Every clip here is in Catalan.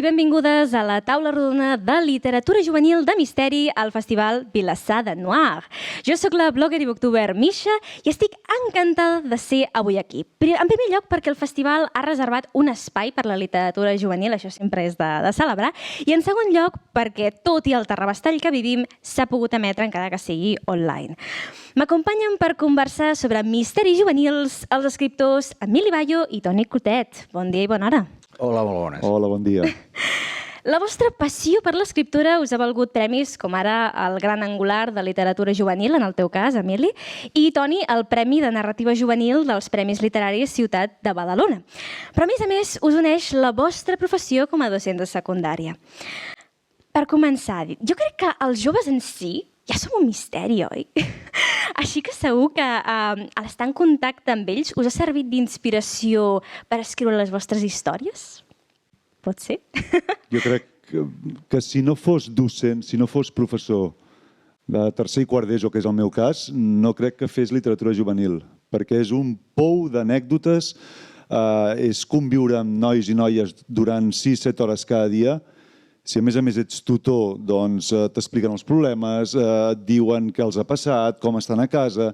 benvingudes a la taula rodona de literatura juvenil de misteri al Festival Vilassar de Noir. Jo sóc la blogger i booktuber Misha i estic encantada de ser avui aquí. En primer lloc perquè el festival ha reservat un espai per la literatura juvenil, això sempre és de celebrar, i en segon lloc perquè, tot i el terrabastall que vivim, s'ha pogut emetre encara que sigui online. M'acompanyen per conversar sobre misteris juvenils els escriptors Emili Bayo i Toni Cotet. Bon dia i bona hora. Hola, molt bones. Hola, bon dia. La vostra passió per l'escriptura us ha valgut premis com ara el Gran Angular de Literatura Juvenil, en el teu cas, Emili, i Toni, el Premi de Narrativa Juvenil dels Premis Literaris Ciutat de Badalona. Però, a més, us uneix la vostra professió com a docent de secundària. Per començar, jo crec que els joves en si ja som un misteri, oi? Així que segur que l'estar en contacte amb ells us ha servit d'inspiració per escriure les vostres històries? Pot ser? Jo crec que si no fos docent, si no fos professor de tercer i quart d'ESO, que és el meu cas, no crec que fes literatura juvenil, perquè és un pou d'anècdotes, és conviure amb nois i noies durant 6-7 hores cada dia. Si a més ets tutor, doncs t'expliquen els problemes, et diuen què els ha passat, com estan a casa.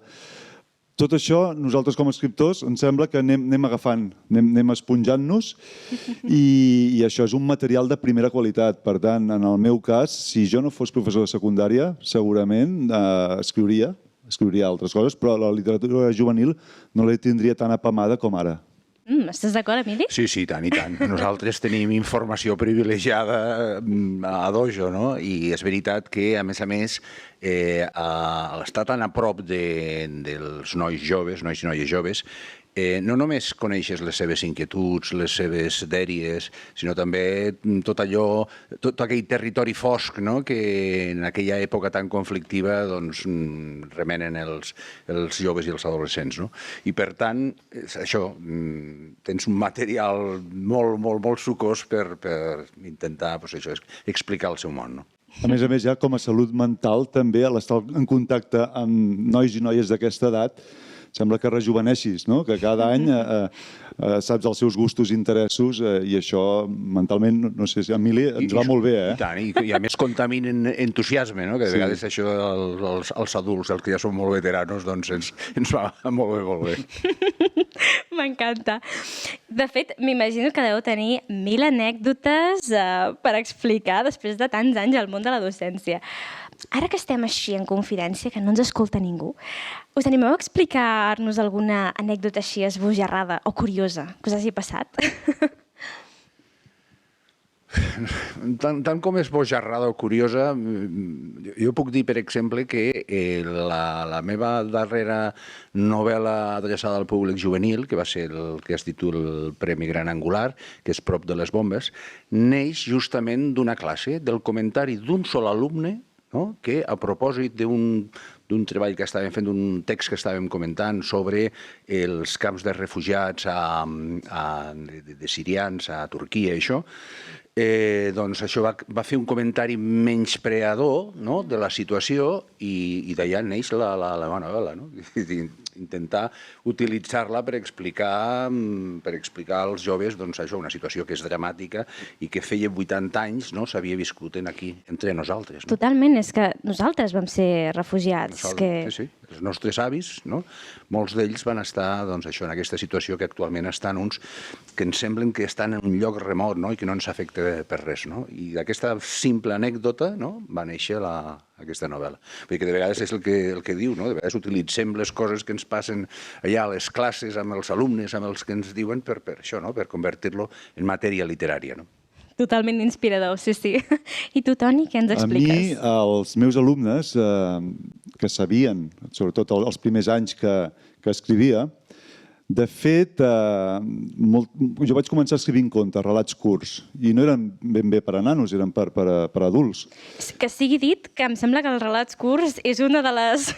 Tot això, nosaltres com a escriptors, ens sembla que anem agafant, anem esponjant-nos i això és un material de primera qualitat. Per tant, en el meu cas, si jo no fos professor de secundària, segurament escriuria altres coses, però la literatura juvenil no la tindria tan apamada com ara. Estàs d'acord, Emili? Sí, i tant. Nosaltres tenim informació privilegiada a dojo, no? I és veritat que, a més, l'estar tan a prop dels nois joves, nois i noies joves, no només coneixes les seves inquietuds, les seves dèries, sinó també tot aquell territori fosc que en aquella època tan conflictiva remenen els joves i els adolescents. I per tant, això, tens un material molt sucós per intentar explicar el seu món. A més, ja com a salut mental, també a l'estar en contacte amb nois i noies d'aquesta edat, sembla que rejuveneixis, que cada any saps els seus gustos i interessos i això mentalment, no sé si Emili, ens va molt bé. I tant, i a més contaminen entusiasme, que de vegades això els adults, els que ja són molt veteranos, doncs ens va molt bé. M'encanta. De fet, m'imagino que deu tenir 1000 anècdotes per explicar després de tants anys al món de la docència. Ara que estem així en confidència, que no ens escolta ningú, us animeu a explicar-nos alguna anècdota així esbojarrada o curiosa que us hagi passat? Tant com esbojarrada o curiosa, jo puc dir, per exemple, que la meva darrera novel·la adreçada al públic juvenil, que va ser el que es titula el Premi Gran Angular, que és Prop de les bombes, neix justament d'una classe, del comentari d'un sol alumne que, a propòsit d'un treball que estàvem fent, d'un text que estàvem comentant sobre els camps de refugiats de sirians a Turquia, això, doncs això va fer un comentari menyspreador de la situació i d'allà neix la meva novel·la. Intentar utilitzar-la per explicar als joves una situació que és dramàtica i que feia 80 anys s'havia viscut aquí, entre nosaltres. Totalment, és que nosaltres vam ser refugiats. Sí, els nostres avis, molts d'ells van estar en aquesta situació que actualment estan uns que ens semblen que estan en un lloc remot i que no ens afecta per res. I d'aquesta simple anècdota va néixer aquesta novel·la. Perquè de vegades és el que diu, de vegades utilitzem les coses que ens passen allà a les classes, amb els alumnes, amb els que ens diuen, per això, per convertir-lo en matèria literària. Totalment inspirador, sí. I tu, Toni, què ens expliques? A mi, els meus alumnes, que sabien, sobretot els primers anys que escrivia, de fet, jo vaig començar escrivint contes, relats curts, i no eren ben bé per a nanos, eren per adults. Que sigui dit que em sembla que els relats curts és una de les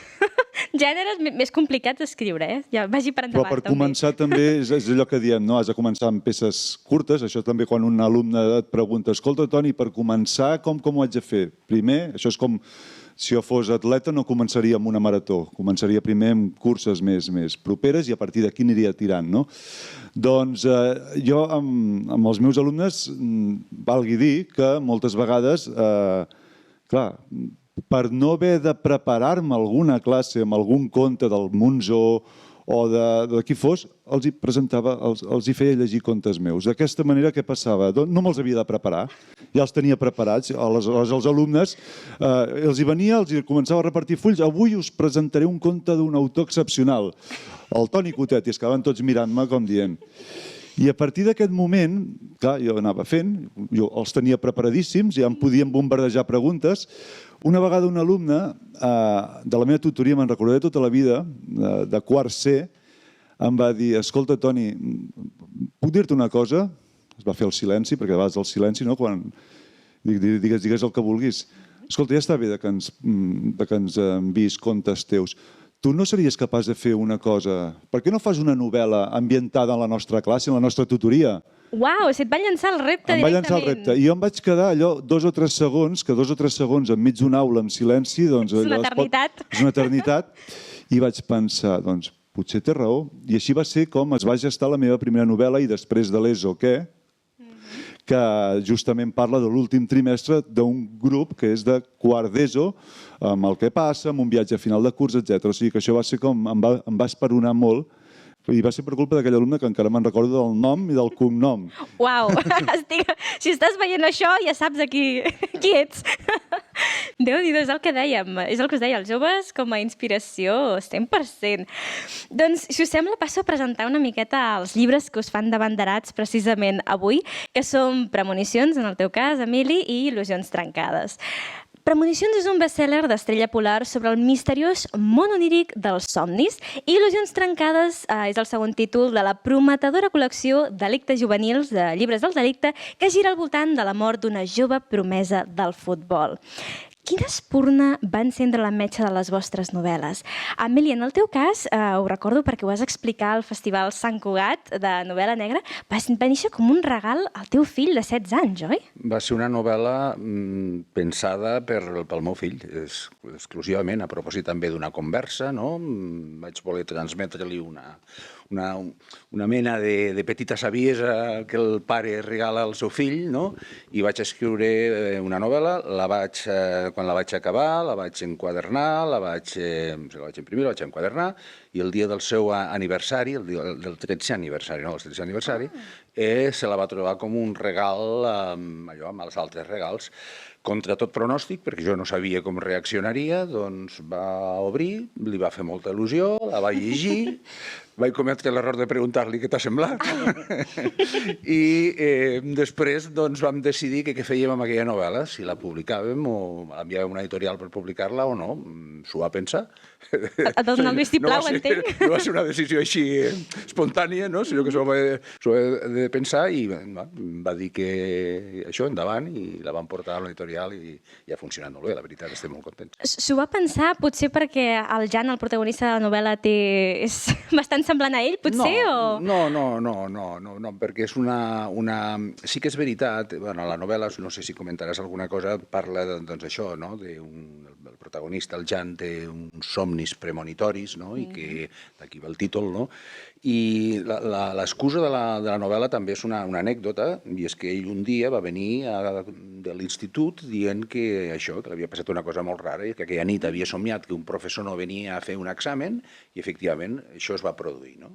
gèneres més complicats d'escriure, Ja vagi per endavant. Però per començar també és allò que diem, has de començar amb peces curtes, això també quan un alumne et pregunta, escolta, Toni, per començar, com ho haig de fer? Primer, això és com si jo fos atleta no començaria amb una marató, començaria primer amb curses més properes i a partir d'aquí aniria tirant, no? Doncs jo amb els meus alumnes valgui dir que moltes vegades, clar, per no haver de preparar-me alguna classe amb algun conte del Monzó o de qui fos, els hi presentava, els hi feia llegir contes meus. D'aquesta manera, què passava? No me'ls havia de preparar, ja els tenia preparats. Aleshores, els alumnes, els hi venia, els hi començava a repartir fulls. Avui us presentaré un conte d'un autor excepcional, el Toni Cotet, i es quedaven tots mirant-me com dient. I a partir d'aquest moment, clar, jo anava fent, jo els tenia preparadíssims, ja em podien bombardejar preguntes. Una vegada un alumne de la meva tutoria, me'n recordaré tota la vida, de quart C, em va dir, escolta, Toni, puc dir-te una cosa? Es va fer el silenci, perquè a vegades el silenci, no? Quan digues el que vulguis. Escolta, ja està bé que ens enviïs contes teus. Tu no series capaç de fer una cosa... Per què no fas una novel·la ambientada en la nostra classe, en la nostra tutoria? Uau, si et va llançar el repte directament. Em va llançar el repte. I jo em vaig quedar allò 2 o 3 segons, que 2 o 3 segons enmig d'una aula amb silenci... És una eternitat. És una eternitat. I vaig pensar, doncs, potser té raó. I així va ser com es va gestar la meva primera novel·la i després de l'ESO, què? Que justament parla de l'últim trimestre d'un grup que és de quart d'ESO, amb el que passa, amb un viatge a final de curs, etc. O sigui que això va ser com... em va esperonar molt i va ser per culpa d'aquell alumne que encara me'n recordo del nom i del cognom. Uau, si estàs veient això ja saps qui ets. Déu-n'hi-do, és el que dèiem, és el que us deia, els joves com a inspiració, 100%. Doncs, si us sembla, passo a presentar una miqueta els llibres que us fan d'abanderats precisament avui, que són Premonicions, en el teu cas, Emili, i Il·lusions trencades. Premonicions és un best-seller d'Estrella Polar sobre el misteriós món oníric dels somnis i Il·lusions trencades és el segon títol de la prometedora col·lecció Delictes juvenils de llibres del delicte que gira al voltant de la mort d'una jove promesa del futbol. Quina espurna va encendre la metxa de les vostres novel·les? Emili, en el teu cas, ho recordo perquè ho vas explicar al Festival Sant Cugat de novel·la negra, va néixer com un regal al teu fill de 16 anys, oi? Va ser una novel·la pensada pel meu fill, exclusivament, a propòsit també d'una conversa, no? Vaig voler transmetre-li una mena de petita saviesa que el pare regala al seu fill, no? I vaig escriure una novel·la, quan la vaig acabar, la vaig enquadernar, la vaig imprimir, la vaig enquadernar, i el dia del seu aniversari, el dia del 13è aniversari, no, el 13è aniversari, se la va trobar com un regal, allò, amb els altres regals, contra tot pronòstic, perquè jo no sabia com reaccionaria, doncs va obrir, li va fer molta il·lusió, la va llegir, vaig cometre l'error de preguntar-li què t'ha semblat. I després vam decidir què fèiem amb aquella novel·la, si la publicàvem o enviàvem una editorial per publicar-la o no. S'ho va pensar. Et va donar el vistiplau, entenc. No va ser una decisió així espontània, sinó que s'ho va de pensar i va dir que això, endavant, i la vam portar a l'editorial i ha funcionat molt bé, la veritat, estem molt contents. S'ho va pensar potser perquè el Jan, el protagonista de la novel·la, és bastant semblant a ell, potser? No, perquè és una... Sí que és veritat, la novel·la, no sé si comentaràs alguna cosa, parla d'això, no? El protagonista, el Jan, té uns somnis premonitoris, no? I que d'aquí va el títol, no? I l'excusa de la novel·la també és una anècdota, i és que ell un dia va venir de l'institut dient que això, que l'havia passat una cosa molt rara, i que aquella nit havia somiat que un professor no venia a fer un examen, i efectivament això es va produir, no?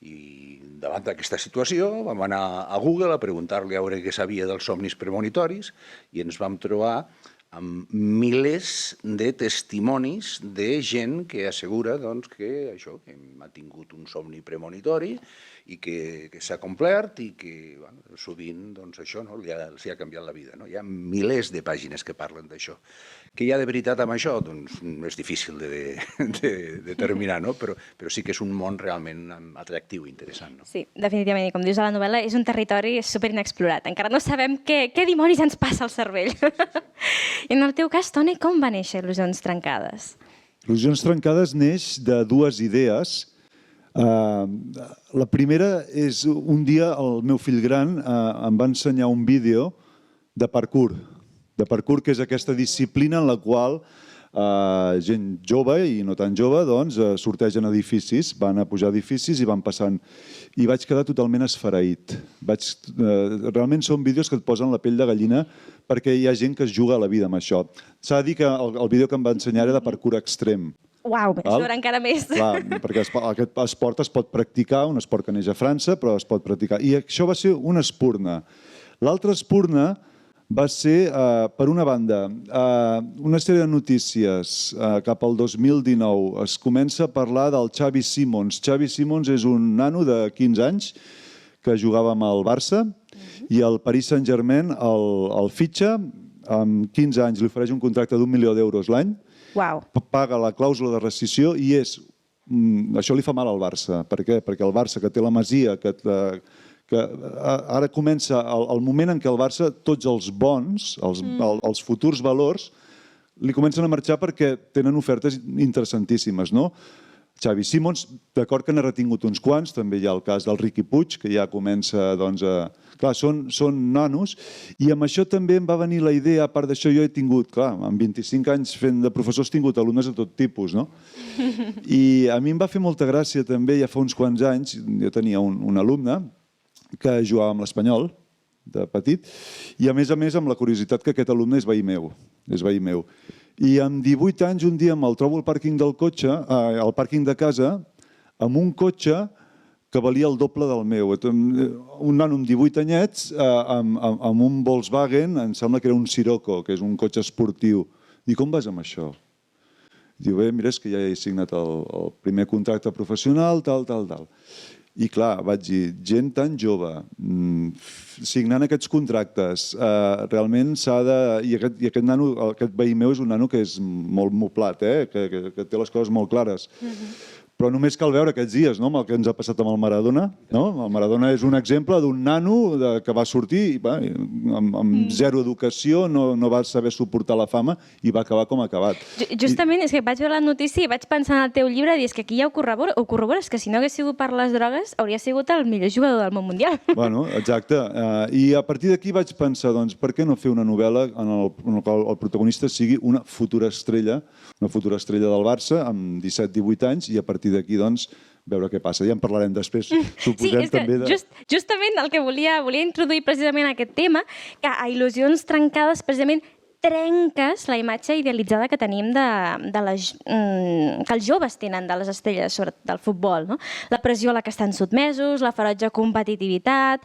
I davant d'aquesta situació vam anar a Google a preguntar-li a veure què sabia dels somnis premonitoris i ens vam trobar amb milers de testimonis de gent que assegura que això, que ha tingut un somni premonitori i que s'ha complert i que sovint això els ha canviat la vida. Hi ha milers de pàgines que parlen d'això. Què hi ha de veritat amb això? Doncs és difícil de determinar, però sí que és un món realment atractiu i interessant. Sí, definitivament. I com dius a la novel·la, és un territori superinexplorat. Encara no sabem què dimonis ens passa al cervell. I en el teu cas, Toni, com va néixer Il·lusions trencades? Il·lusions trencades neix de dues idees. La primera és un dia el meu fill gran em va ensenyar un vídeo de parkour, que és aquesta disciplina en la qual gent jove i no tan jove, doncs, sortegen edificis, van a pujar edificis i van passant. I vaig quedar totalment esfereït. Realment són vídeos que et posen la pell de gallina perquè hi ha gent que es juga a la vida amb això. S'ha de dir que el vídeo que em va ensenyar era de parkour extrem. Uau, això era encara més. Clar, perquè aquest esport es pot practicar, un esport que neix a França, però es pot practicar. I això va ser una espurna. L'altra espurna va ser, per una banda, una sèrie de notícies cap al 2019. Es comença a parlar del Xavi Simons. Xavi Simons és un nano de 15 anys que jugava amb el Barça i el Paris Saint-Germain el fitxa, amb 15 anys li ofereix un contracte d'1 milió d'euros l'any, paga la clàusula de rescissió i això li fa mal al Barça. Per què? Perquè el Barça, que té la Masia, que ara comença el moment en què el Barça, tots els bons, els futurs valors, li comencen a marxar perquè tenen ofertes interessantíssimes, no? Xavi Simons, d'acord que n'ha retingut uns quants, també hi ha el cas del Riqui Puig, que ja comença, doncs, clar, són nanos, i amb això també em va venir la idea, a part d'això jo he tingut, clar, amb 25 anys fent de professors he tingut alumnes de tot tipus, no? I a mi em va fer molta gràcia també, ja fa uns quants anys, jo tenia un alumne que jugava amb l'Espanyol, de petit, i a més amb la curiositat que aquest alumne és veí meu. I amb 18 anys un dia me'l trobo al pàrquing del cotxe, al pàrquing de casa, amb un cotxe que valia el doble del meu. Un nano amb 18 anyets, amb un Volkswagen, em sembla que era un Sirocco, que és un cotxe esportiu. Dic, on vas amb això? Diu, bé, mira, és que ja he signat el primer contracte professional, tal. I clar, vaig dir, gent tan jove, signant aquests contractes, realment s'ha de... I aquest nano, aquest veí meu és un nano que és molt moblat, que té les coses molt clares. Però només cal veure aquests dies, no?, amb el que ens ha passat amb el Maradona. El Maradona és un exemple d'un nano que va sortir amb zero educació, no va saber suportar la fama i va acabar com ha acabat. Justament, és que vaig veure la notícia i vaig pensar en el teu llibre i és que aquí ja ho corrobores, que si no hagués sigut per les drogues hauria sigut el millor jugador del món mundial. Bueno, exacte. I a partir d'aquí vaig pensar, doncs, per què no fer una novel·la en la qual el protagonista sigui una futura estrella del Barça amb 17-18 anys i a partir d'aquí, doncs, veure què passa. Ja en parlarem després, suposem també de... Justament el que volia introduir precisament aquest tema, que a Il·lusions trencades precisament trenques la imatge idealitzada que tenim que els joves tenen de les estrelles del futbol. La pressió a la que estan sotmesos, la ferotge competitivitat,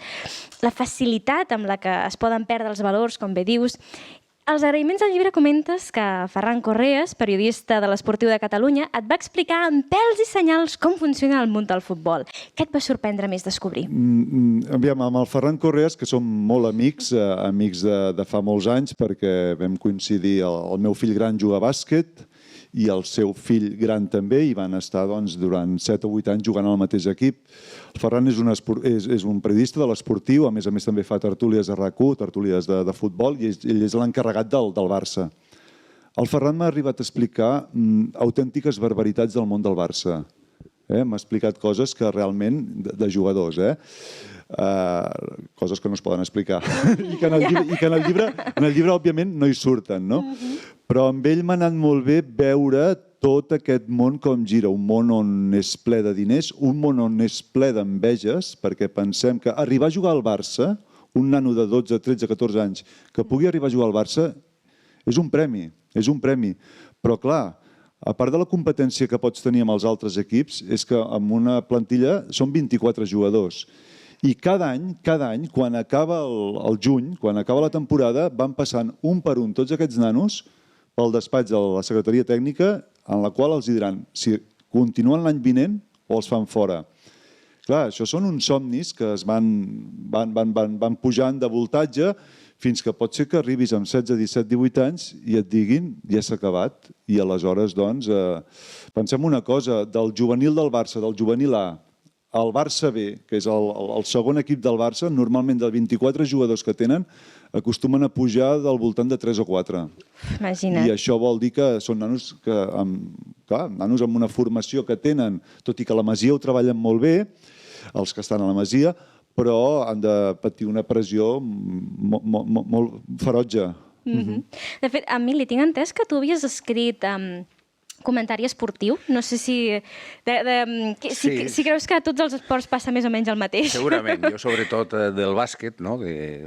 la facilitat amb la que es poden perdre els valors, com bé dius. Als agraïments del llibre comentes que Ferran Correas, periodista de l'Esportiu de Catalunya, et va explicar amb pèls i senyals com funciona el món del futbol. Què et va sorprendre més descobrir? Aviam, amb el Ferran Correas, que som molt amics de fa molts anys, perquè vam coincidir, el meu fill gran juga a bàsquet i el seu fill gran també, i van estar durant 7 o 8 anys jugant al mateix equip. El Ferran és un periodista de l'Esportiu, a més també fa tertúlies a RAC1, tertúlies de futbol, i ell és l'encarregat del Barça. El Ferran m'ha arribat a explicar autèntiques barbaritats del món del Barça. M'ha explicat coses que realment, de jugadors, coses que no es poden explicar i que en el llibre òbviament no hi surten, no? Però amb ell m'ha anat molt bé veure tot aquest món com gira, un món on és ple de diners, un món on és ple d'enveges, perquè pensem que arribar a jugar al Barça, un nano de 12, 13, 14 anys, que pugui arribar a jugar al Barça, és un premi. Però clar, a part de la competència que pots tenir amb els altres equips, és que en una plantilla són 24 jugadors. I cada any, quan acaba el juny, quan acaba la temporada, van passant un per un tots aquests nanos pel despatx de la secretaria tècnica, en la qual els diran si continuen l'any vinent o els fan fora. Clar, això són uns somnis que es van pujant de voltatge fins que pot ser que arribis amb 16, 17, 18 anys i et diguin ja s'ha acabat. I aleshores, doncs, pensem una cosa, del juvenil del Barça, del juvenil A, el Barça B, que és el segon equip del Barça, normalment de 24 jugadors que tenen, acostumen a pujar del voltant de 3 o 4. Imagina't. I això vol dir que són nanos amb una formació que tenen, tot i que a la Masia ho treballen molt bé, els que estan a la Masia, però han de patir una pressió molt ferotge, De fet, Emili, tinc entès que tu havies escrit comentari esportiu. No sé si creus que a tots els esports passa més o menys el mateix. Segurament. Jo, sobretot del bàsquet,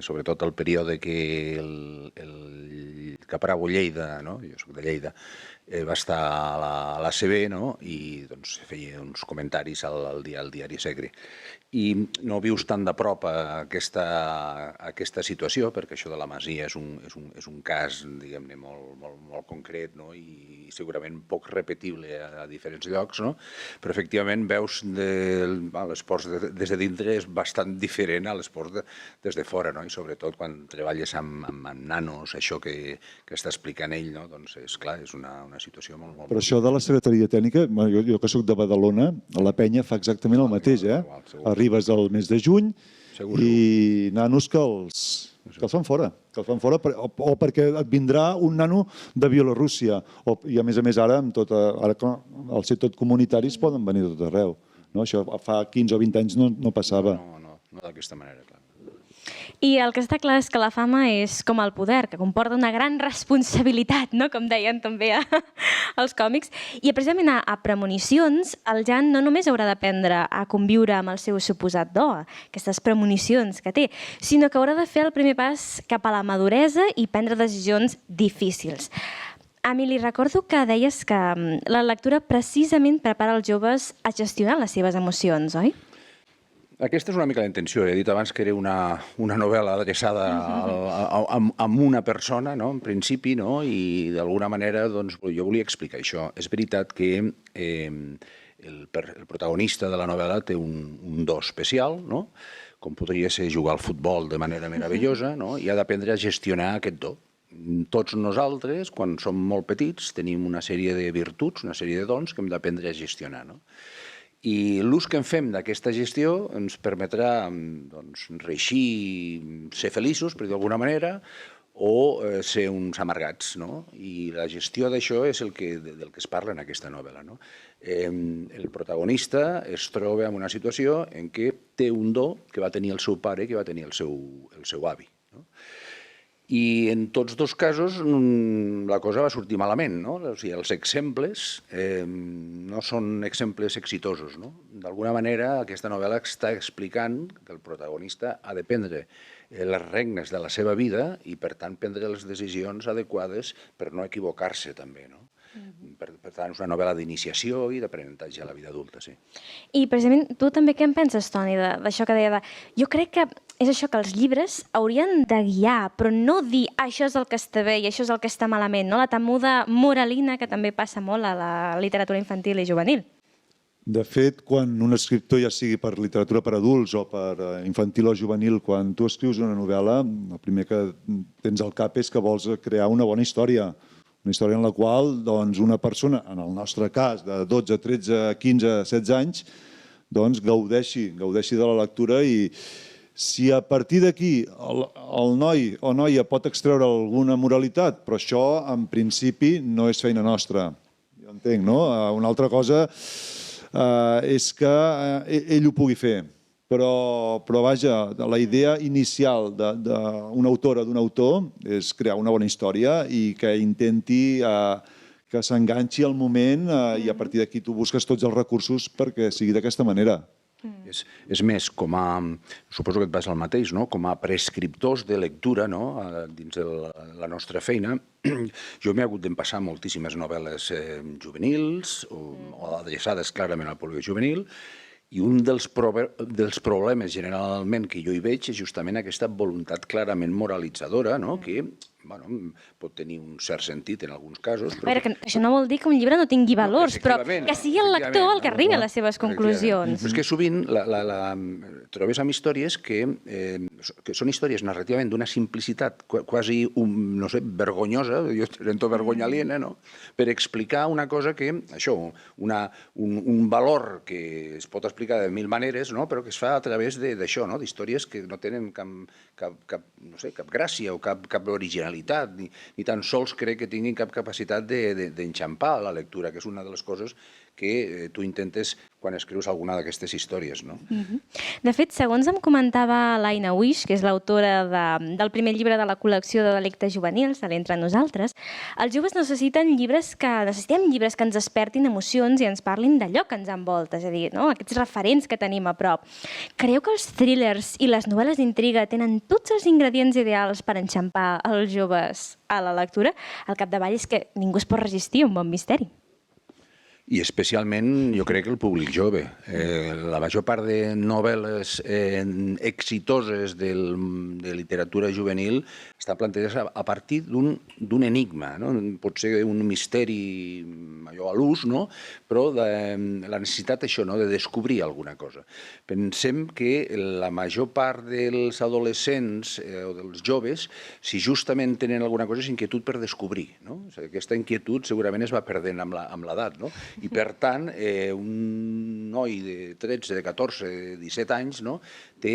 sobretot el període que el Caprabo Lleida, jo soc de Lleida, va estar a l'ACB i feia uns comentaris al diari Segre. I no vius tan de prop aquesta situació, perquè això de la Masia és un cas, diguem-ne, molt concret i segurament poc repetible a diferents llocs, però efectivament veus l'esport des de dintre és bastant diferent a l'esport des de fora, i sobretot quan treballes amb nanos, això que està explicant ell, doncs és clar, és una situació molt... Però això de la secretaria tècnica, jo que soc de Badalona, a la penya fa exactament el mateix, Arribes al mes de juny i nanos que els fan fora, o perquè et vindrà un nano de Bielorússia, i a més ara, al ser tot comunitaris, poden venir de tot arreu. Això fa 15 o 20 anys no passava. No d'aquesta manera, clar. I el que està clar és que la fama és com el poder, que comporta una gran responsabilitat, com deien també els còmics. I precisament a Premonicions, el Jan no només haurà d'aprendre a conviure amb el seu suposat do, aquestes premonicions que té, sinó que haurà de fer el primer pas cap a la maduresa i prendre decisions difícils. Emili, recordo que deies que la lectura precisament prepara els joves a gestionar les seves emocions, oi? Aquesta és una mica la intenció. He dit abans que era una novel·la adreçada a una persona, en principi, i d'alguna manera jo volia explicar això. És veritat que el protagonista de la novel·la té un do especial, com podria ser jugar al futbol de manera meravellosa, i ha d'aprendre a gestionar aquest do. Tots nosaltres, quan som molt petits, tenim una sèrie de virtuts, una sèrie de dons que hem d'aprendre a gestionar. I l'ús que en fem d'aquesta gestió ens permetrà reeixir, ser feliços, per dir d'alguna manera, o ser uns amargats. I la gestió d'això és del que es parla en aquesta novel·la. El protagonista es troba en una situació en què té un do que va tenir el seu pare i que va tenir el seu avi. I en tots dos casos la cosa va sortir malament. O sigui, els exemples no són exemples exitosos. D'alguna manera, aquesta novel·la està explicant que el protagonista ha de prendre les regnes de la seva vida i, per tant, prendre les decisions adequades per no equivocar-se, també. Per tant, és una novel·la d'iniciació i d'aprenentatge a la vida adulta, sí. I precisament tu també què en penses, Toni, d'això que deia? Jo crec que és això, que els llibres haurien de guiar, però no dir això és el que està bé i això és el que està malament, la temuda moralina que també passa molt a la literatura infantil i juvenil. De fet, quan un escriptor, ja sigui per literatura per adults o per infantil o juvenil, quan tu escrius una novel·la, el primer que tens al cap és que vols crear una bona història. Una història en la qual una persona, en el nostre cas, de 12, 13, 15, 16 anys, gaudeixi de la lectura i si a partir d'aquí el noi o noia pot extreure alguna moralitat, però això en principi no és feina nostra. Jo entenc, no? Una altra cosa és que ell ho pugui fer. Però vaja, la idea inicial d'una autora o d'un autor és crear una bona història i que intenti que s'enganxi al moment i a partir d'aquí tu busques tots els recursos perquè sigui d'aquesta manera. És més, suposo que et passa el mateix, com a prescriptors de lectura dins de la nostra feina, jo m'he hagut d'empassar moltíssimes novel·les juvenils o adreçades clarament al públic juvenil, i un dels problemes generalment que jo hi veig és justament aquesta voluntat clarament moralitzadora, que pot tenir un cert sentit en alguns casos. Això no vol dir que un llibre no tingui valors, però que sigui el lector el que arribi a les seves conclusions. Però és que sovint trobes amb històries que són històries narrativament d'una simplicitat quasi, no sé, vergonyosa, jo sento vergonya aliena, per explicar una cosa que, això, un valor que es pot explicar de mil maneres, però que es fa a través d'això, d'històries que no tenen cap gràcia o cap originalitat, ni tan sols crec que tinguin cap capacitat d'enxampar la lectura, que és una de les coses que tu intentes quan escrius alguna d'aquestes històries, no? De fet, segons em comentava l'Aina Wish, que és l'autora del primer llibre de la col·lecció de delictes juvenils, de l'Entre nosaltres, els joves necessitem llibres que ens despertin emocions i ens parlin d'allò que ens envolta, és a dir, no? Aquests referents que tenim a prop. Creieu que els thrillers i les novel·les d'intriga tenen tots els ingredients ideals per enxampar els joves a la lectura? Al capdavall és que ningú es pot resistir a un bon misteri. I especialment, jo crec que el públic jove. La major part de novel·les exitoses de literatura juvenil estan plantejades a partir d'un enigma, no? Pot ser un misteri allò a l'ús, no? Però la necessitat això, no? De descobrir alguna cosa. Pensem que la major part dels adolescents o dels joves, si justament tenen alguna cosa, és inquietud per descobrir, no? O sigui, aquesta inquietud segurament es va perdent amb l'edat, no? I per tant, un noi de 13, de 14, de 17 anys, no? Té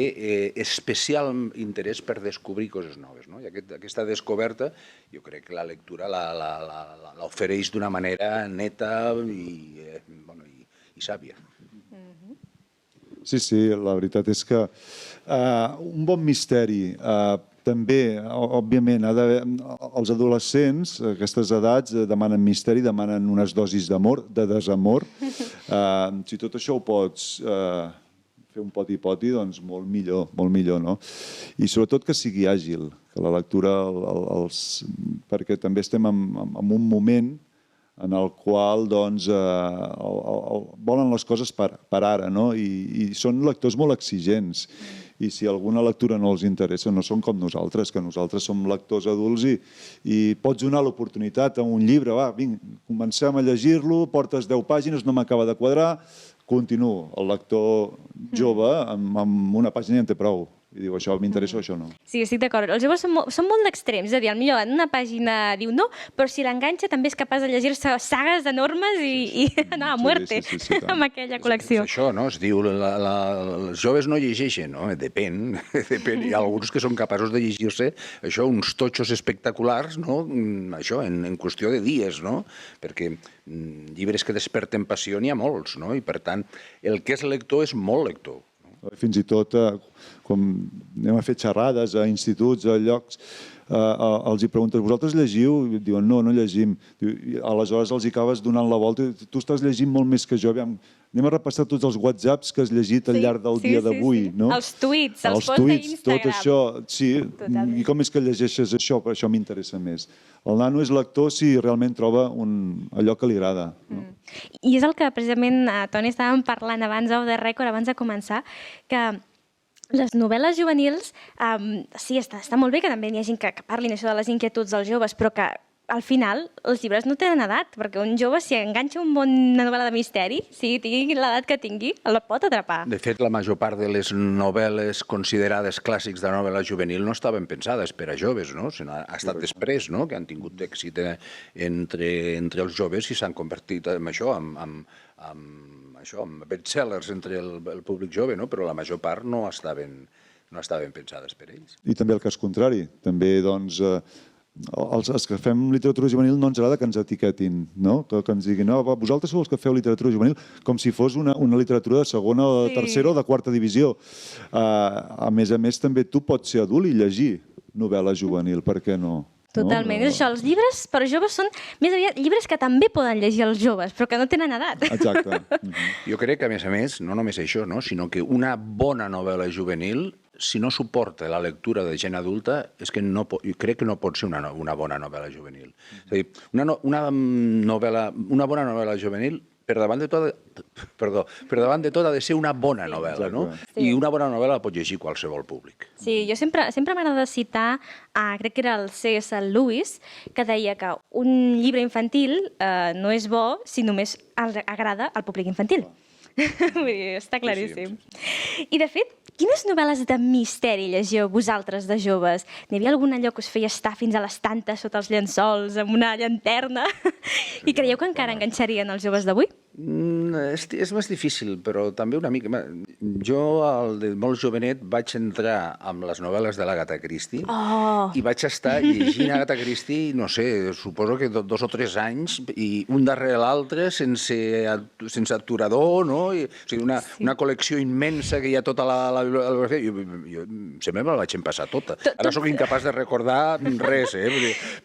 especial interès per descobrir coses noves, no? I aquesta descoberta, jo crec que la lectura l'ofereix d'una manera neta i sàvia. Sí, la veritat és que un bon misteri també, òbviament, els adolescents, a aquestes edats, demanen misteri, demanen unes dosis d'amor, de desamor. Si tot això ho pots fer un poti-poti, doncs molt millor, no? I sobretot que sigui àgil, que la lectura, perquè també estem en un moment en el qual doncs, volen les coses per ara, no? I són lectors molt exigents. I si alguna lectura no els interessa, no són com nosaltres, que nosaltres som lectors adults i pots donar l'oportunitat a un llibre, va, vinga, comencem a llegir-lo, portes 10 pàgines, no m'acaba de quadrar, continuo. El lector jove, amb una pàgina ja en té prou. I diu, això m'interessa o això no. Sí, estic d'acord. Els joves són molt d'extrems, és a dir, potser en una pàgina diu no, però si l'enganxa també és capaç de llegir-se sagues enormes i anar a muerte amb aquella col·lecció. És això, no? Es diu, els joves no llegeixen, no? Depèn. Hi ha alguns que són capaços de llegir-se això, uns totxos espectaculars, no? Això, en qüestió de dies, no? Perquè llibres que desperten passió n'hi ha molts, no? I per tant, el que és lector és molt lector. Fins i tot, quan anem a fer xerrades a instituts, a llocs, els hi preguntes, vosaltres llegiu? I diuen, no llegim. Aleshores els hi acabes donant la volta. Tu estàs llegint molt més que jo. Anem a repassar tots els whatsapps que has llegit al llarg del dia d'avui. Els tuits, els posts d'Instagram. Tot això, sí. I com és que llegeixes això? Per això m'interessa més. El nano és lector si realment troba allò que li agrada. I és el que precisament, Toni, estàvem parlant abans de rècord, abans de començar, que les novel·les juvenils, sí, està molt bé que també hi hagi que parlin això de les inquietuds dels joves, però que al final els llibres no tenen edat, perquè un jove, si enganxa una novel·la de misteri, tingui l'edat que tingui, el pot atrapar. De fet, la major part de les novel·les considerades clàssics de la novel·la juvenil no estaven pensades per a joves, no? Ha estat després, no?, que han tingut èxit entre els joves i s'han convertit en això, amb bestsellers entre el públic jove, no? Però la major part no estaven pensades per ells. I també el cas contrari. També, doncs, els que fem literatura juvenil no ens agrada que ens etiquetin, no? Que ens diguin, no, vosaltres sou els que feu literatura juvenil, com si fos una literatura de segona o de tercera o de quarta divisió. A més, també tu pots ser adult i llegir novel·la juvenil, per què no? Totalment. És això, els llibres per a joves són més aviat llibres que també poden llegir els joves, però que no tenen edat. Exacte. Jo crec que, a més, no només això, sinó que una bona novel·la juvenil, si no suporta la lectura de gent adulta, és que crec que no pot ser una bona novel·la juvenil. És a dir, una bona novel·la juvenil, per davant de tot ha de ser una bona novel·la, no? I una bona novel·la la pot llegir qualsevol públic. Sí, jo sempre m'agrada citar, crec que era el C.S. Lewis, que deia que un llibre infantil no és bo si només agrada al públic infantil. Vull dir, està claríssim. I, de fet, quines novel·les de misteri llegeu vosaltres de joves? N'hi havia algun allò que us feia estar fins a les tantes sota els llençols, amb una llanterna? I creieu que encara enganxarien els joves d'avui? és més difícil, però també una mica... Jo, de molt jovenet, vaig entrar amb les novel·les de l'Agatha Christie i vaig estar llegint Agatha Christie, no sé, suposo que 2 o 3 anys, i un darrere l'altre, sense aturador, no? O sigui, una col·lecció immensa que hi ha tota la bibliografia. Jo sempre me la vaig empassar tota. Ara sóc incapaç de recordar res,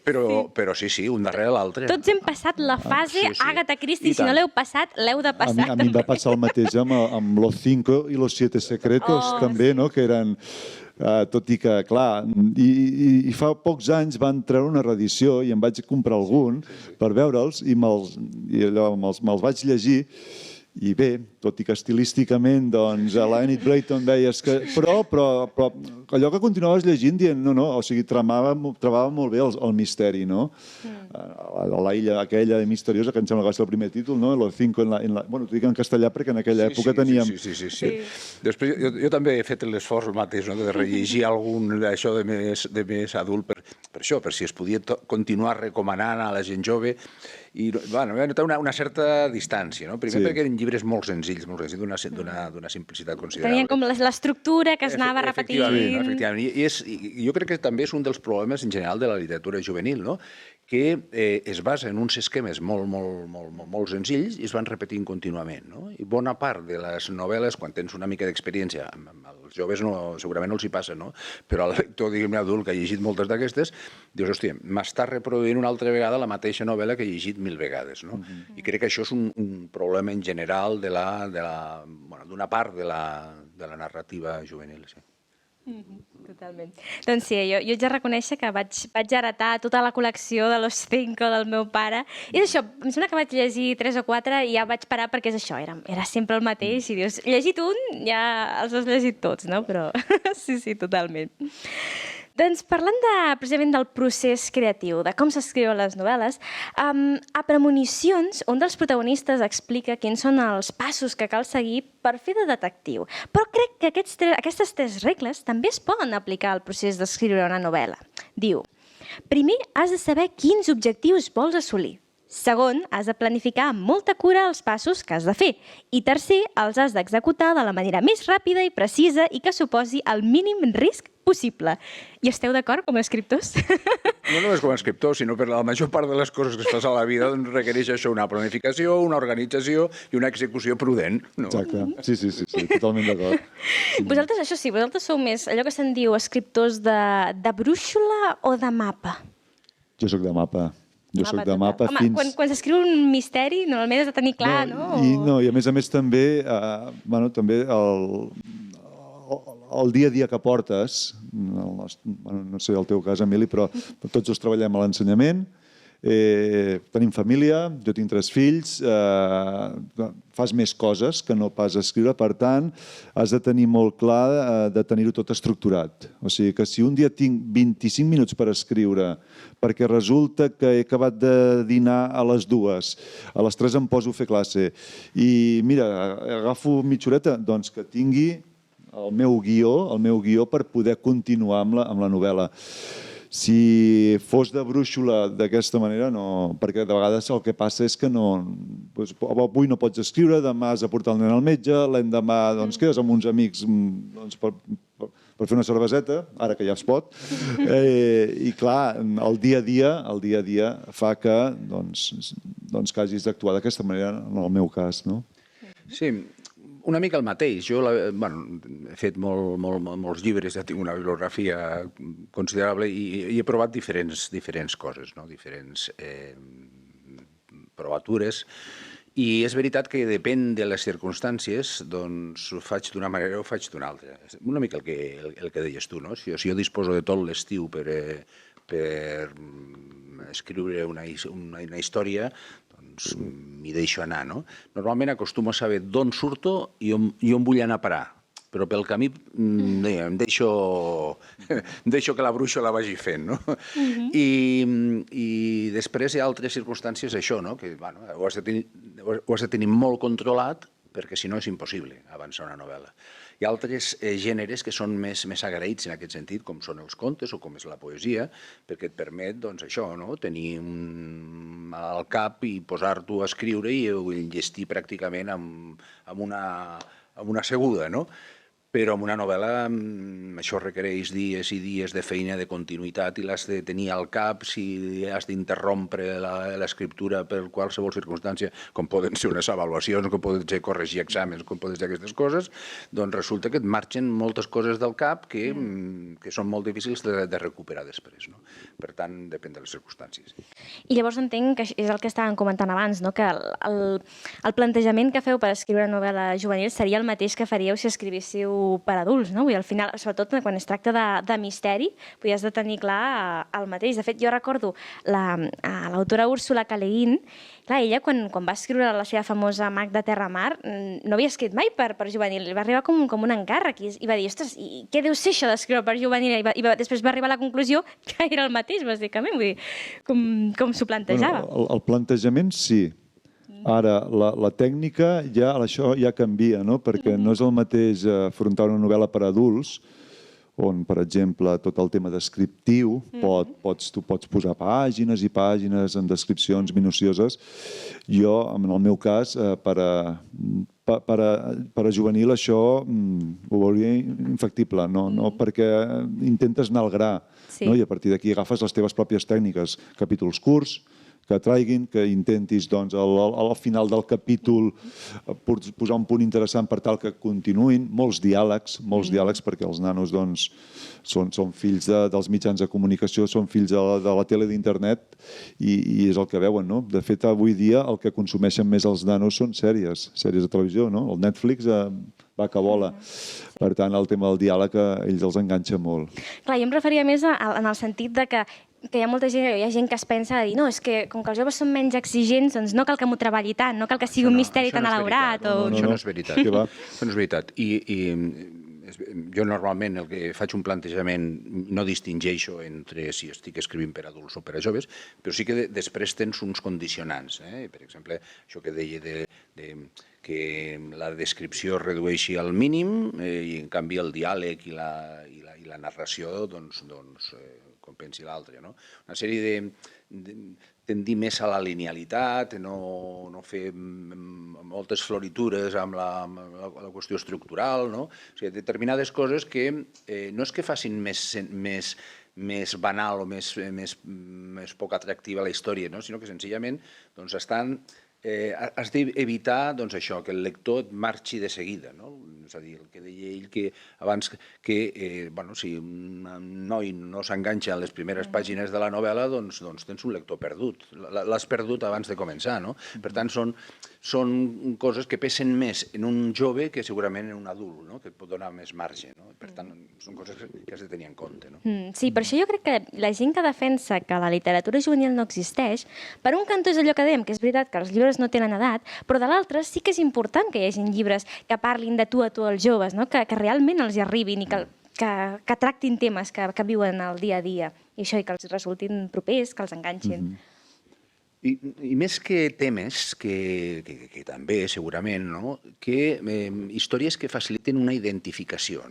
però sí, un darrere l'altre. Tots hem passat la fase Agatha Christie, si no l'heu passat, l'heu de passar. A mi em va passar el mateix amb Los Cinco i Los Siete Secretos, també, no? Que eren... tot i que, clar, i fa pocs anys van treure una reedició i em vaig comprar algun per veure'ls i me'ls vaig llegir. I bé, tot i que estilísticament, doncs, a l'Enid Blyton deies que... Però allò que continuaves llegint dient, no, o sigui, tramava molt bé el misteri, no? La illa aquella misteriosa, que em sembla que va ser el primer títol, no? Los Cinco en la... Bueno, t'ho dic en castellà perquè en aquella època teníem... Sí. Després, jo també he fet l'esforç mateix, no?, de rellegir algun d'això de més adult, per això, per si es podia continuar recomanant a la gent jove. I, bueno, vam notar una certa distància, no? Primer perquè eren llibres molt senzills, d'una simplicitat considerable. Tenien com l'estructura que es anava repetint. Efectivament. I jo crec que també és un dels problemes en general de la literatura juvenil, no?, que es basa en uns esquemes molt senzills i es van repetint contínuament, no? I bona part de les novel·les, quan tens una mica d'experiència, als joves segurament no els hi passa, no? Però al lector, diguem-ne, adult, que ha llegit moltes d'aquestes, dius, hòstia, m'està reproduint una altra vegada la mateixa novel·la que he llegit 1000 vegades, no? I crec que això és un problema en general d'una part de la narrativa juvenil, sí. Totalment. Doncs sí, jo haig de reconèixer que vaig heretar tota la col·lecció de Los Cinco del meu pare. I és això, em sembla que vaig llegir 3 o 4 i ja vaig parar perquè és això, era sempre el mateix. I dius, llegit un, ja els has llegit tots, no? Però sí, totalment. Doncs parlant precisament del procés creatiu, de com s'escriuen les novel·les, a Premonicions, un dels protagonistes explica quins són els passos que cal seguir per fer de detectiu. Però crec que aquestes 3 regles també es poden aplicar al procés d'escriure una novel·la. Diu, primer has de saber quins objectius vols assolir. Segon, has de planificar amb molta cura els passos que has de fer. I tercer, els has d'executar de la manera més ràpida i precisa i que suposi el mínim risc possible. I esteu d'acord com a escriptors? No només com a escriptor, sinó per la major part de les coses que es fas a la vida requereix això, una planificació, una organització i una execució prudent. No? Exacte. Sí, totalment d'acord. Vosaltres, això sí, vosaltres sou més allò que se'n diu escriptors de brúixola o de mapa? Jo sóc de mapa. Jo soc de mapa fins... Quan s'escriu un misteri, normalment has de tenir clar, no? I a més també, també el dia a dia que portes, no sé el teu cas, Emili, però tots dos treballem a l'ensenyament, tenim família, jo tinc 3 fills, fas més coses que no pas escriure, per tant, has de tenir molt clar de tenir-ho tot estructurat. O sigui que si un dia tinc 25 minuts per escriure, perquè resulta que he acabat de dinar a les 2, a les 3 em poso a fer classe, i mira, agafo mitja horeta, doncs que tingui el meu guió per poder continuar amb la novel·la. Si fos de brúixola d'aquesta manera, no, perquè de vegades el que passa és que avui no pots escriure, demà has de portar el nen al metge, l'endemà quedes amb uns amics per fer una cerveseta, ara que ja es pot, i clar, el dia a dia fa que hagis d'actuar d'aquesta manera, en el meu cas, no? Sí, una mica el mateix. Jo he fet molts llibres, ja tinc una bibliografia considerable i he provat diferents coses, diferents provatures. I és veritat que depèn de les circumstàncies, doncs ho faig d'una manera o ho faig d'una altra. Una mica el que deies tu, no? Si jo disposo de tot l'estiu per escriure una història, doncs m'hi deixo anar, no? Normalment acostumo a saber d'on surto i on vull anar a parar, però pel camí em deixo que la brúixola vagi fent, no? I després hi ha altres circumstàncies, això, no? Que ho has de tenir molt controlat perquè si no és impossible avançar una novel·la. Hi ha altres gèneres que són més agraïts en aquest sentit, com són els contes o com és la poesia, perquè et permet, doncs, això, no? Tenir al cap i posar-t'ho a escriure i enllestir pràcticament amb una seguda, no? Però en una novel·la això requereix dies i dies de feina, de continuïtat, i l'has de tenir al cap si has d'interrompre l'escriptura per qualsevol circumstància, com poden ser unes avaluacions, com poden ser corregir exàmens, com poden ser aquestes coses, doncs resulta que et marxen moltes coses del cap que són molt difícils de recuperar després. Per tant, depèn de les circumstàncies. I llavors entenc que és el que estàvem comentant abans, que el plantejament que feu per escriure una novel·la juvenil seria el mateix que faríeu si escrivíssiu per adults, no? Vull dir, al final, sobretot quan es tracta de misteri, has de tenir clar el mateix. De fet, jo recordo l'autora Úrsula K. Le Guin, clar, ella quan va escriure la seva famosa Mag de Terra-Mar no havia escrit mai per juvenil, va arribar com un encàrrec i va dir, ostres, i què deu ser això d'escriure per juvenil? I després va arribar a la conclusió que era el mateix, bàsicament, vull dir, com s'ho plantejava. El plantejament sí. Ara, la tècnica, això ja canvia, no? Perquè no és el mateix afrontar una novel·la per adults, on, per exemple, tot el tema descriptiu, tu pots posar pàgines i pàgines en descripcions minucioses. Jo, en el meu cas, per a juvenil, això ho veuria infactible, no? Perquè intentes anar al gra, i a partir d'aquí agafes les teves pròpies tècniques, capítols curts, que atraiguin, que intentis al final del capítol posar un punt interessant per tal que continuïn, molts diàlegs, perquè els nanos són fills dels mitjans de comunicació, són fills de la tele d'internet i és el que veuen, no? De fet, avui dia el que consumeixen més els nanos són sèries de televisió, no? El Netflix va que vola. Per tant, el tema del diàleg a ells els enganxa molt. Clar, jo em referia més en el sentit de que hi ha gent que es pensa de dir no, és que com que els joves són menys exigents, doncs no cal que m'ho treballi tant, no cal que sigui un misteri tan elaborat. Això no és veritat. Això no és veritat. I jo normalment el que faig un plantejament no distingeixo entre si estic escrivint per adults o per a joves, però sí que després tens uns condicionants. Per exemple, això que deia que la descripció es redueixi al mínim i en canvi el diàleg i la narració compensi l'altre. Una sèrie de tendir més a la linealitat, no fer moltes floritures amb la qüestió estructural, no? O sigui, determinades coses que no és que facin més banal o més poc atractiva la història, sinó que senzillament has d'evitar això, que el lector et marxi de seguida. És a dir, el que deia ell que abans que si un noi no s'enganxa a les primeres pàgines de la novel·la, doncs tens un lector perdut. L'has perdut abans de començar. Per tant, són coses que pesen més en un jove que segurament en un adult, que et pot donar més marge. Per tant, són coses que has de tenir en compte. Sí, per això jo crec que la gent que defensa que la literatura juvenil no existeix, per un cantó és allò que dèiem, que és veritat que els llibres no tenen edat, però de l'altre sí que és important que hi hagi llibres que parlin de tu a tu als joves, que realment els hi arribin i que tractin temes que viuen el dia a dia i això, i que els resultin propers, que els enganxin. I més que temes, que també segurament, que històries que faciliten una identificació,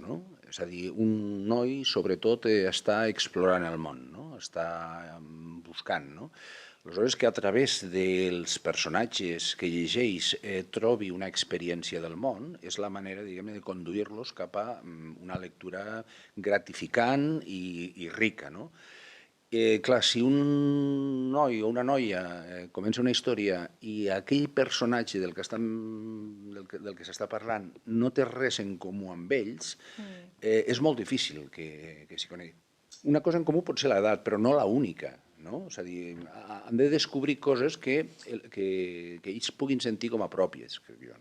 és a dir, un noi sobretot està explorant el món, està buscant, aleshores que a través dels personatges que llegeix trobi una experiència del món és la manera, diguem-ne, de conduir-los cap a una lectura gratificant i rica. Clar, si un noi o una noia comença una història i aquell personatge del que s'està parlant no té res en comú amb ells, és molt difícil que s'hi conegui. Una cosa en comú pot ser l'edat, però no l'única. És a dir, han de descobrir coses que ells puguin sentir com a pròpies, crec jo.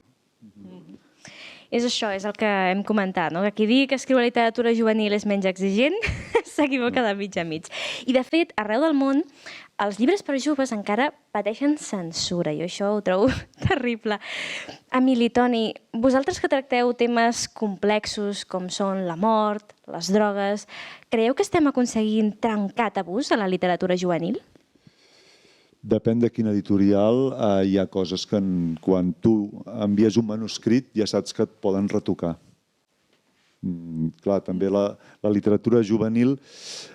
És això, és el que hem comentat, que qui digui que escriure literatura juvenil és menys exigent s'equivoca de mig a mig. I, de fet, arreu del món, els llibres per joves encara pateixen censura, i això ho trobo terrible. Emili, Toni, vosaltres que tracteu temes complexos com són la mort, les drogues, creieu que estem aconseguint trencar tabús a la literatura juvenil? Depèn de quin editorial. Hi ha coses que quan tu envies un manuscrit ja saps que et poden retocar. Clar, també la literatura juvenil,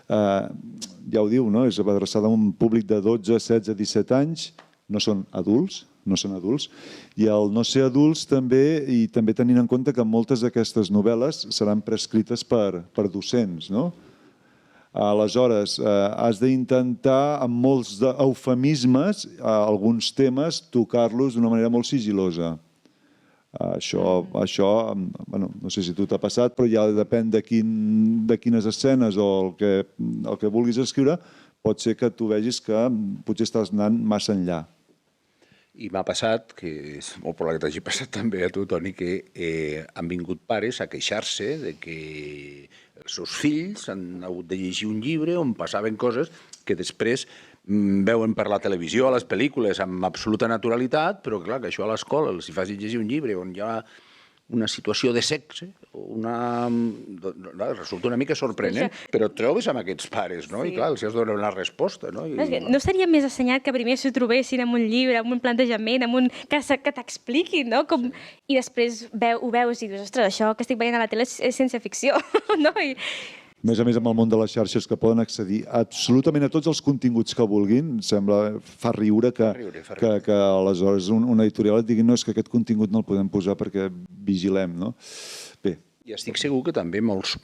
ja ho diu, no? És adreçada a un públic de 12, 16, 17 anys, no són adults, i el no ser adults també, i també tenint en compte que moltes d'aquestes novel·les seran prescrites per docents, no? Aleshores, has d'intentar, amb molts eufemismes, alguns temes, tocar-los d'una manera molt sigil·losa. Això, no sé si tu t'ha passat, però ja depèn de quines escenes o el que vulguis escriure, pot ser que tu vegis que potser estàs anant massa enllà. I m'ha passat, que és molt probable que t'hagi passat també a tu, Toni, que han vingut pares a queixar-se de que els seus fills han hagut de llegir un llibre on passaven coses que després veuen per la televisió, a les pel·lícules, amb absoluta naturalitat, però clar, que això a l'escola els hi faci llegir un llibre on hi ha una situació de sexe, resulta una mica sorprenent, però et trobes amb aquests pares, no? I clar, els has de donar una resposta, no? No seria més assenyat que primer s'ho trobessin en un llibre, en un plantejament, que t'expliquin, no? I després ho veus i dius, ostres, això que estic veient a la tele és ciència ficció, no? A més, amb el món de les xarxes, que poden accedir absolutament a tots els continguts que vulguin, fa riure que aleshores una editorial et digui no, és que aquest contingut no el podem posar perquè vigilem, no? Bé. I estic segur que també molts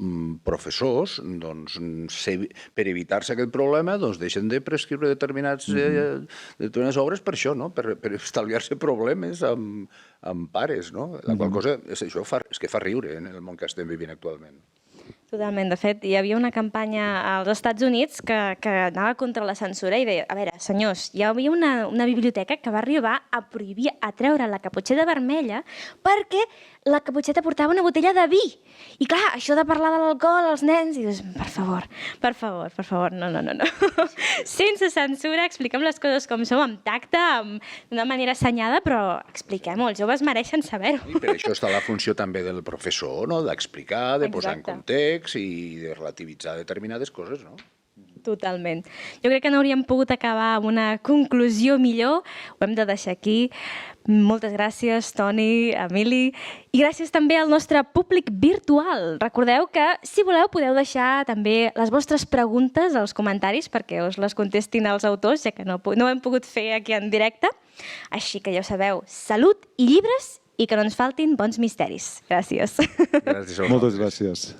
professors, per evitar-se aquest problema, deixen de prescriure determinades obres per això, per estalviar-se problemes amb pares, no? La qual cosa és que fa riure en el món que estem vivint actualment. Totalment. De fet, hi havia una campanya als Estats Units que anava contra la censura i deia, a veure, senyors, hi havia una biblioteca que va arribar a prohibir a treure la caputxeta vermella perquè la caputxeta portava una botella de vi. I clar, això de parlar de l'alcohol als nens, i dius, per favor, no. Sense censura, expliquem les coses com som, amb tacte, d'una manera assenyada, però expliquem-ho, els joves mereixen saber-ho. I per això està la funció també del professor, no? D'explicar, de posar en context i de relativitzar determinades coses, no? Totalment. Jo crec que no hauríem pogut acabar amb una conclusió millor. Ho hem de deixar aquí. Moltes gràcies, Toni, Emili. I gràcies també al nostre públic virtual. Recordeu que, si voleu, podeu deixar també les vostres preguntes als comentaris perquè us les contestin els autors, ja que no ho hem pogut fer aquí en directe. Així que ja ho sabeu, salut i llibres i que no ens faltin bons misteris. Gràcies. Moltes gràcies.